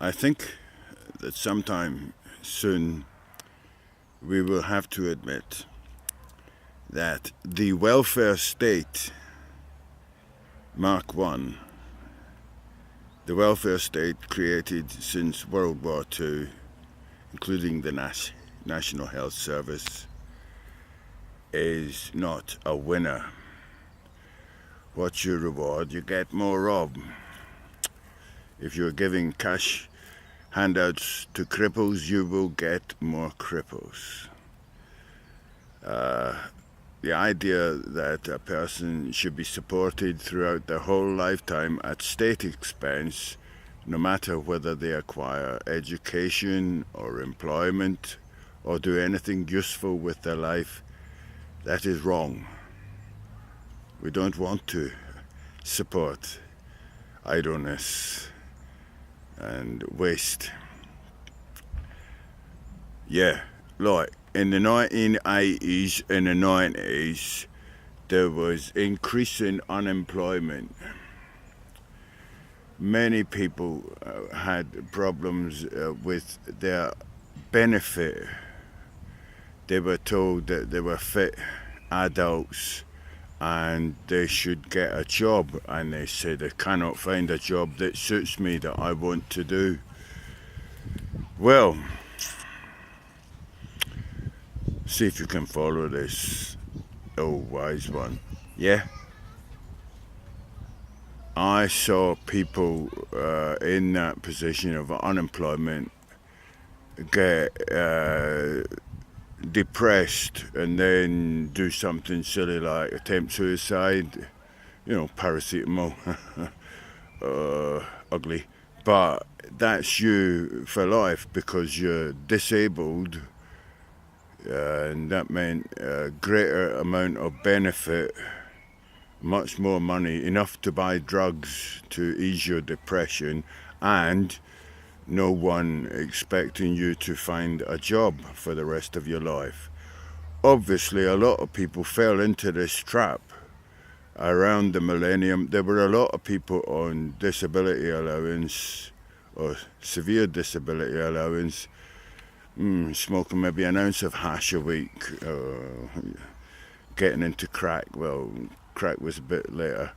I think that sometime soon we will have to admit that the welfare state, Mark I, the welfare state created since World War II, including the National Health Service, is not a winner. What's your reward? You get more of. If you're giving cash handouts to cripples, you will get more cripples. The idea that a person should be supported throughout their whole lifetime at state expense, no matter whether they acquire education or employment or do anything useful with their life, that is wrong. We don't want to support idleness and waste. Yeah, like in the 1980s and the 90s, there was increasing unemployment. Many people had problems with their benefit. They were told that they were fit adults and they should get a job, and they said, I cannot find a job that suits me, that I want to do. Well, see if you can follow this, oh wise one. Yeah, I saw people in that position of unemployment get depressed and then do something silly like attempt suicide, paracetamol, ugly, but that's you for life because you're disabled, and that meant a greater amount of benefit, much more money, enough to buy drugs to ease your depression, and no one expecting you to find a job for the rest of your life. Obviously, a lot of people fell into this trap around the millennium. There were a lot of people on disability allowance or severe disability allowance, smoking maybe an ounce of hash a week, getting into crack. Well, crack was a bit later,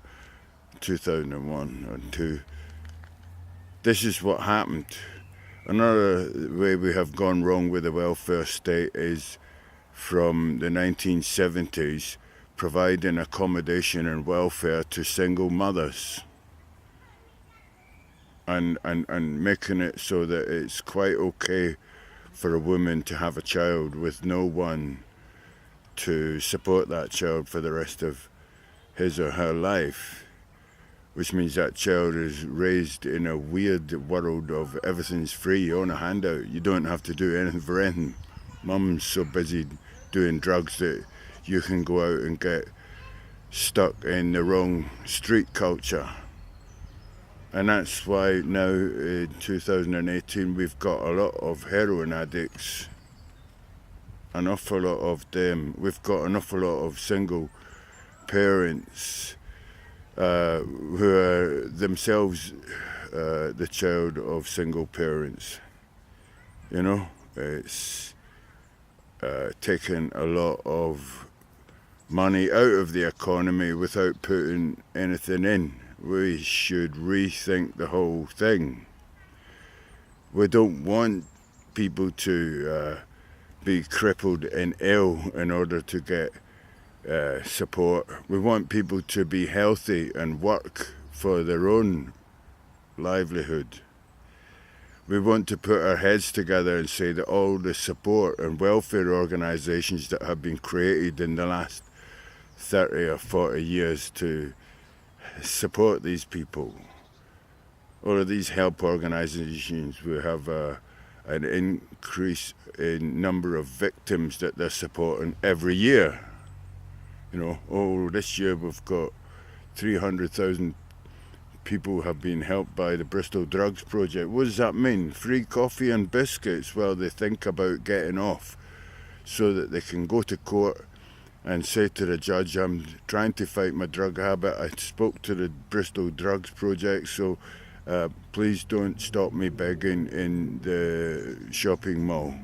2001 or 2. This is what happened. Another way we have gone wrong with the welfare state is from the 1970s, providing accommodation and welfare to single mothers and making it so that it's quite okay for a woman to have a child with no one to support that child for the rest of his or her life, which means that child is raised in a weird world of everything's free. You own a handout, you don't have to do anything for anything. Mum's so busy doing drugs that you can go out and get stuck in the wrong street culture. And that's why now in 2018 we've got a lot of heroin addicts, an awful lot of them. We've got an awful lot of single parents who are themselves the child of single parents. It's taken a lot of money out of the economy without putting anything in. We should rethink the whole thing. We don't want people to be crippled and ill in order to get support. We want people to be healthy and work for their own livelihood. We want to put our heads together and say that all the support and welfare organisations that have been created in the last 30 or 40 years to support these people, all of these help organisations, we have an increase in number of victims that they're supporting every year. This year we've got 300,000 people have been helped by the Bristol Drugs Project. What does that mean? Free coffee and biscuits while they think about getting off, so that they can go to court and say to the judge, I'm trying to fight my drug habit. I spoke to the Bristol Drugs Project, so Please don't stop me begging in the shopping mall.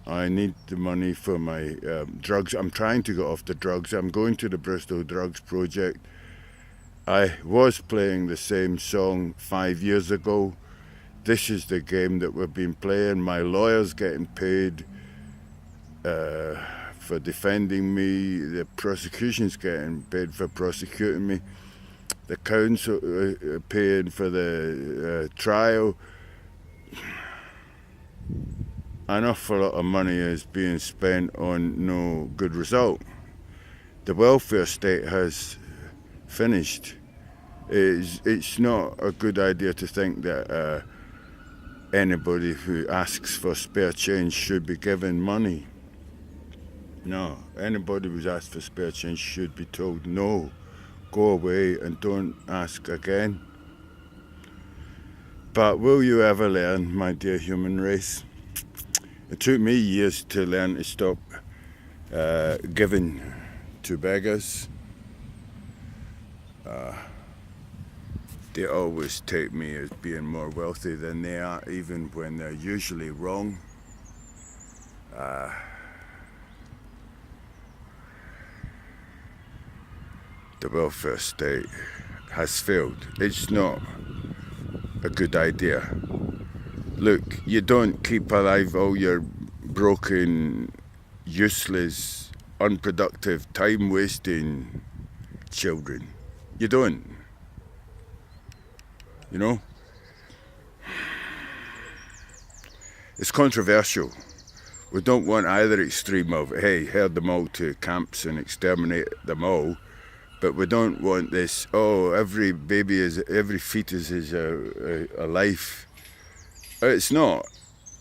I need the money for my drugs. I'm trying to get off the drugs. I'm going to the Bristol Drugs Project. I was playing the same song 5 years ago. This is the game that we've been playing. My lawyer's getting paid for defending me. The prosecution's getting paid for prosecuting me. The council paying for the trial. An awful lot of money is being spent on no good result. The welfare state has finished. It's not a good idea to think that anybody who asks for spare change should be given money. No, anybody who's asked for spare change should be told no, go away and don't ask again. But will you ever learn, my dear human race? It took me years to learn to stop giving to beggars. They always take me as being more wealthy than they are, even when they're usually wrong. The welfare state has failed. It's not a good idea. Look, you don't keep alive all your broken, useless, unproductive, time-wasting children. You don't. You know? It's controversial. We don't want either extreme of, hey, herd them all to camps and exterminate them all. But we don't want this, oh, every fetus is a life. It's not.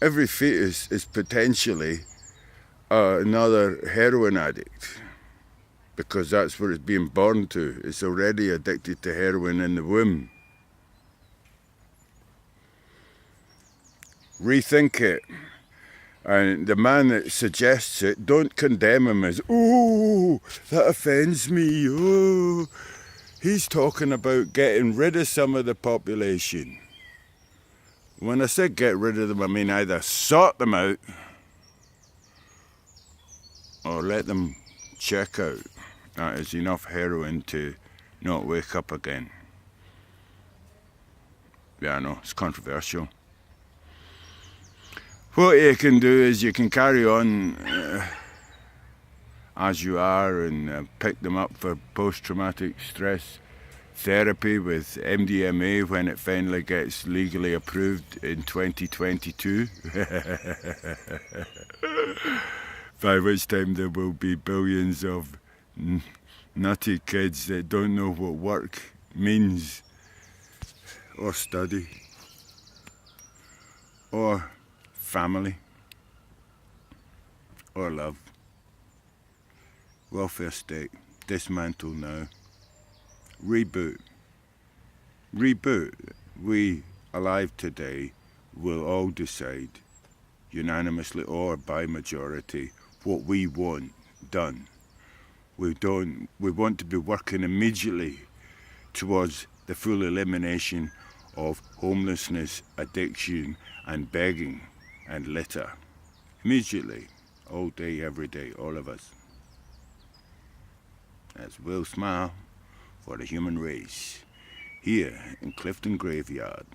Every fetus is potentially another heroin addict, because that's what it's being born to. It's already addicted to heroin in the womb. Rethink it. And the man that suggests it, don't condemn him as, oh, that offends me, oh. He's talking about getting rid of some of the population. When I say get rid of them, I mean either sort them out or let them check out. That is enough heroin to not wake up again. Yeah, I know, it's controversial. What you can do is you can carry on as you are and pick them up for post-traumatic stress therapy with MDMA when it finally gets legally approved in 2022. By which time there will be billions of nutty kids that don't know what work means, or study, or family, or love. Welfare state, dismantle now. Reboot. Reboot. We, alive today, will all decide, unanimously or by majority, what we want done. We want to be working immediately towards the full elimination of homelessness, addiction, and begging and litter. Immediately, all day, every day, all of us. That's Will Smile for the human race, here in Clifton Graveyard.